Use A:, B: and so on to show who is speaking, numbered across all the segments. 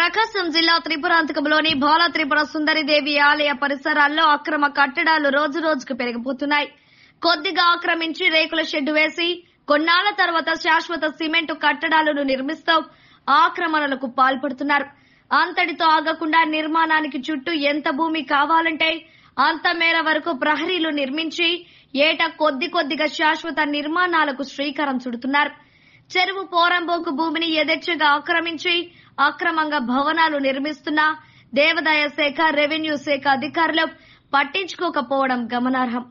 A: ప్రకాశం జిల్లా త్రిపురాంతకంలోని బాల త్రిపుర సుందరిదేవి ఆలయ పరిసరాల్లో అక్రమ కట్టడాలు రోజురోజుకు పెరిగిపోతున్నాయి. కొద్దిగా ఆక్రమించి రేకుల షెడ్డు వేసి కొన్నాళ్ల తర్వాత శాశ్వత సిమెంటు కట్టడాలను నిర్మిస్తూ ఆక్రమణలకు పాల్పడుతున్నారు. అంతటితో ఆగకుండా నిర్మాణానికి చుట్టూ ఎంత భూమి కావాలంటే అంత మేర వరకు ప్రహరీలు నిర్మించి ఏటా కొద్దిగా శాశ్వత నిర్మాణాలకు శ్రీకారం చుడుతున్నారు. చెరువు పోరంబోకు భూమిని యథేచ్ఛగా ఆక్రమించి అక్రమంగా భవనాలు నిర్మిస్తున్నా దేవాదాయ శాఖ, రెవెన్యూ శాఖ అధికారులు పట్టించుకోకపోవడం గమనార్హం.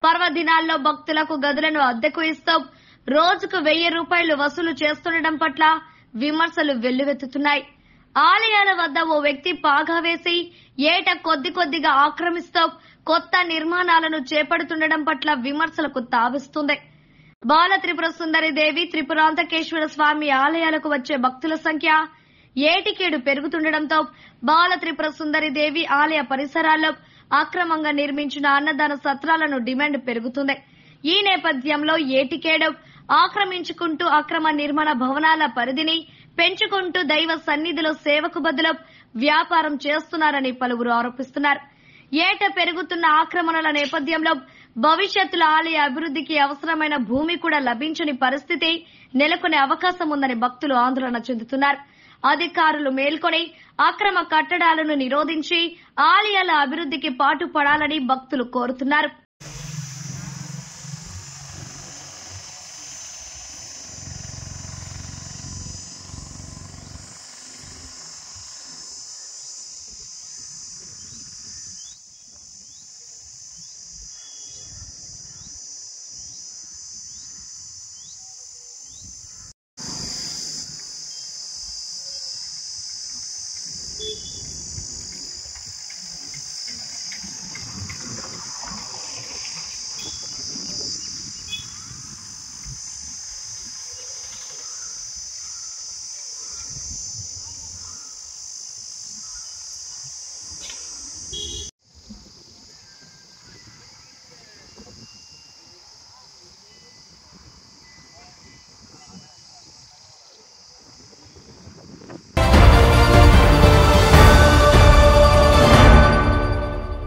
A: పర్వదినాల్లో భక్తులకు గదులను అద్దెకు ఇస్తూ రోజుకు 1000 రూపాయలు వసూలు చేస్తుండటం పట్ల విమర్శలు వెల్లువెత్తుతున్నాయి. ఆలయాల వద్ద ఓ వ్యక్తి పాగా వేసి ఏటా కొద్దిగా ఆక్రమిస్తూ కొత్త నిర్మాణాలను చేపడుతుండటం పట్ల విమర్శలకు తావిస్తుంది. బాల త్రిపుర సుందరిదేవి, త్రిపురాంతకేశ్వర స్వామి ఆలయాలకు వచ్చే భక్తుల సంఖ్య ఏటికేడు పెరుగుతుండటంతో బాల త్రిపుర సుందరిదేవి ఆలయ పరిసరాల్లో అక్రమంగా నిర్మించిన అన్నదాన సత్రాలను డిమాండ్ పెరుగుతుంది. ఈ నేపథ్యంలో ఏటికేడు ఆక్రమించుకుంటూ అక్రమ నిర్మాణ భవనాల పరిధిని పెంచుకుంటూ దైవ సన్నిధిలో సేవకు బదులు వ్యాపారం చేస్తున్నారని పలువురు ఆరోపిస్తున్నారు. ఏటా పెరుగుతున్న ఆక్రమణల నేపథ్యంలో భవిష్యత్తులో ఆలయ అభివృద్ధికి అవసరమైన భూమి కూడా లభించని పరిస్థితి నెలకొనే అవకాశం ఉందని భక్తులు ఆందోళన చెందుతున్నారు. అధికారులు మేల్కొని అక్రమ కట్టడాలను నిరోధించి ఆలయాల అభివృద్ధికి పాటుపడాలని భక్తులు కోరుతున్నారు.